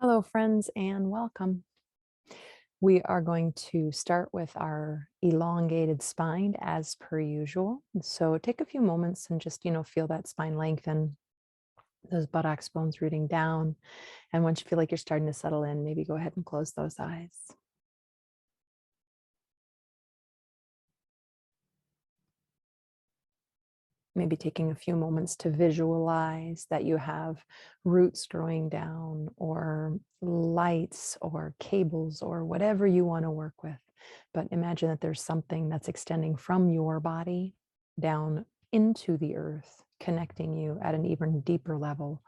Hello, friends, and welcome. We are going to start with our elongated spine as per usual. So take a few moments and just, feel that spine lengthen, those buttocks bones rooting down. And once you feel like you're starting to settle in, maybe go ahead and close those eyes. Maybe taking a few moments to visualize that you have roots growing down, or lights, or cables, or whatever you want to work with. But imagine that there's something that's extending from your body down into the earth, connecting you at an even deeper level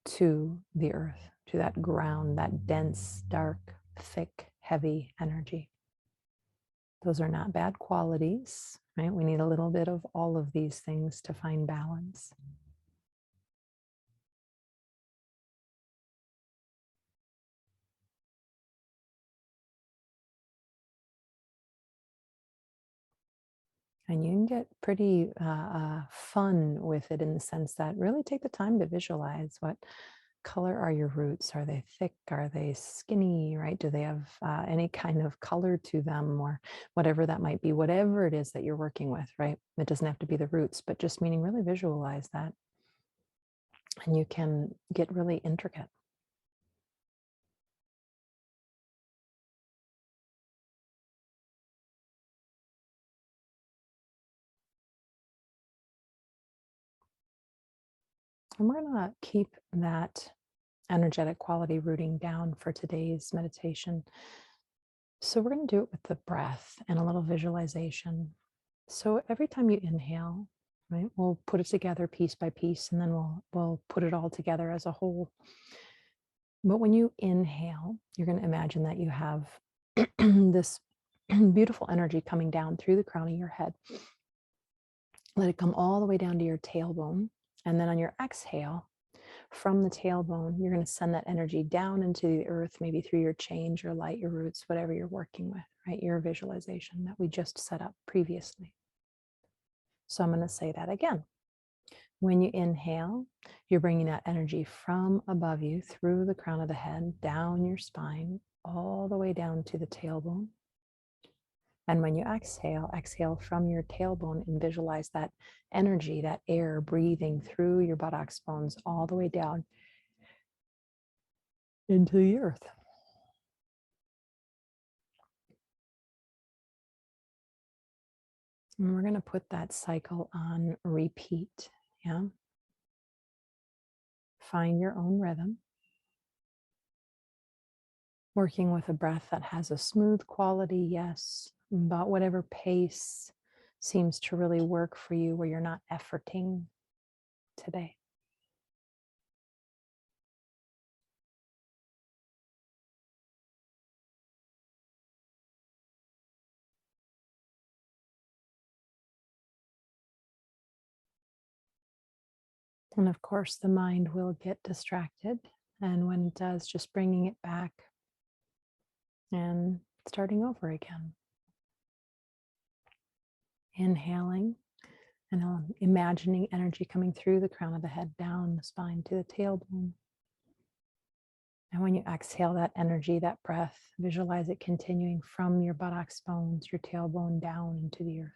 to the earth, to that ground, that dense, dark, thick, heavy energy. Those are not bad qualities, right? We need a little bit of all of these things to find balance. And you can get pretty fun with it in the sense that really take the time to visualize what color are your roots. Are they thick? Are they skinny? Right? Do they have any kind of color to them, or whatever that might be, whatever it is that you're working with, right? It doesn't have to be the roots, but just meaning really visualize that. And you can get really intricate. And we're going to keep that energetic quality rooting down for today's meditation. So we're going to do it with the breath and a little visualization. So every time you inhale, right, we'll put it together piece by piece, and then we'll put it all together as a whole. But when you inhale, you're going to imagine that you have this beautiful energy coming down through the crown of your head. Let it come all the way down to your tailbone. And then on your exhale, from the tailbone, you're going to send that energy down into the earth, maybe through your change, your light, your roots, whatever you're working with, right? Your visualization that we just set up previously. So I'm going to say that again. When you inhale, you're bringing that energy from above you through the crown of the head, down your spine, all the way down to the tailbone. And when you exhale, exhale from your tailbone and visualize that energy, that air breathing through your buttocks bones all the way down into the earth. And we're going to put that cycle on repeat. Yeah. Find your own rhythm. Working with a breath that has a smooth quality, yes, but whatever pace seems to really work for you, where you're not efforting today. And of course, the mind will get distracted. And when it does, just bringing it back and starting over again. Inhaling and imagining energy coming through the crown of the head, down the spine to the tailbone. And when you exhale that energy, that breath, visualize it continuing from your buttocks bones, your tailbone down into the earth.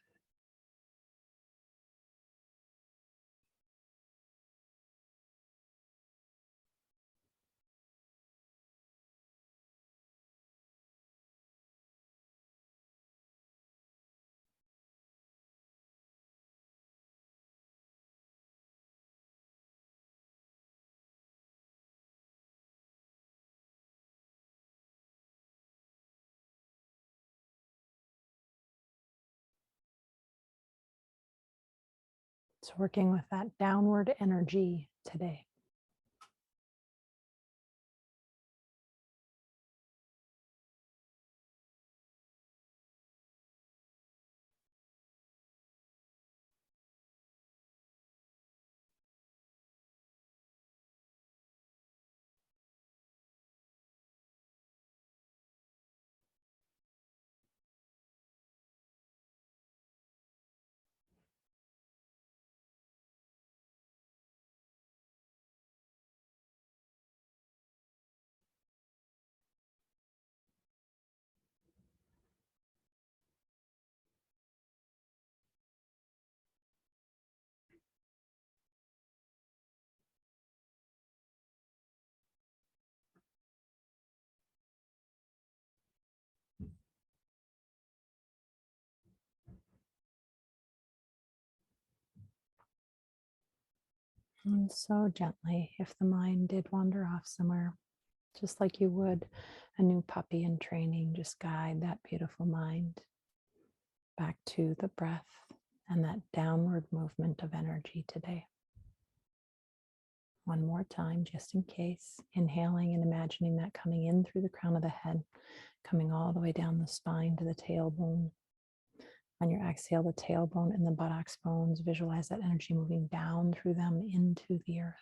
So working with that downward energy today. And so gently, if the mind did wander off somewhere, just like you would a new puppy in training, just guide that beautiful mind back to the breath and that downward movement of energy today. One more time, just in case. Inhaling and imagining that coming in through the crown of the head, coming all the way down the spine to the tailbone. On your exhale, the tailbone and the buttocks bones, visualize that energy moving down through them into the earth.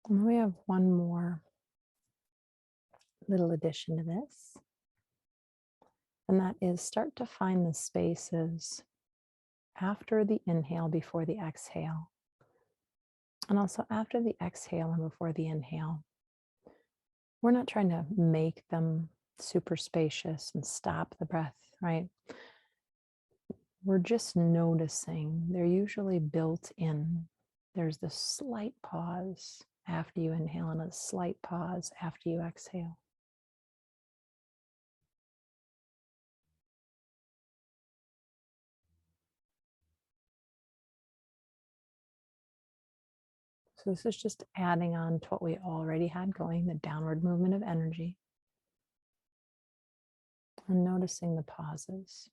And then we have one more little addition to this, and that is start to find the spaces after the inhale, before the exhale, and also after the exhale and before the inhale. We're not trying to make them super spacious and stop the breath, right? We're just noticing they're usually built in. There's this slight pause after you inhale and a slight pause after you exhale. So this is just adding on to what we already had going, the downward movement of energy, and noticing the pauses.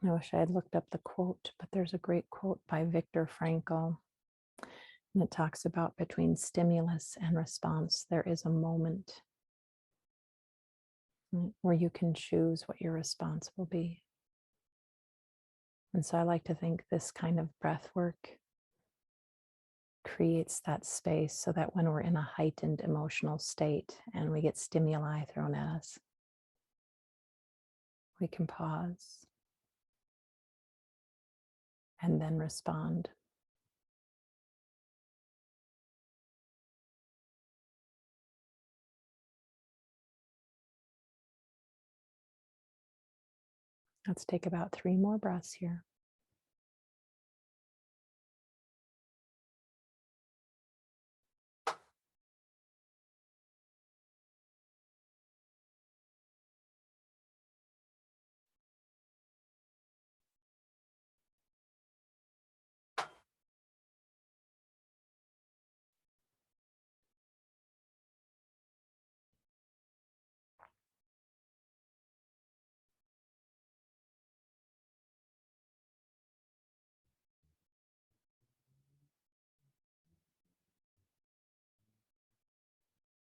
I wish I had looked up the quote, but there's a great quote by Viktor Frankl, and it talks about between stimulus and response, there is a moment, right, where you can choose what your response will be. And so I like to think this kind of breath work creates that space so that when we're in a heightened emotional state and we get stimuli thrown at us, we can pause and then respond. Let's take about 3 more breaths here.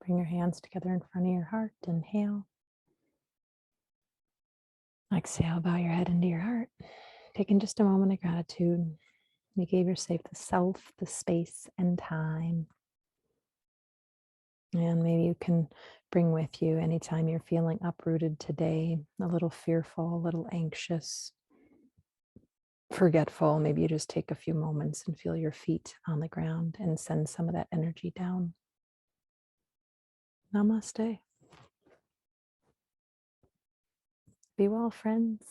Bring your hands together in front of your heart. Inhale. Exhale, bow your head into your heart. Taking just a moment of gratitude. You gave yourself the space and time. And maybe you can bring with you anytime you're feeling uprooted today, a little fearful, a little anxious, forgetful. Maybe you just take a few moments and feel your feet on the ground and send some of that energy down. Namaste. Be well, friends.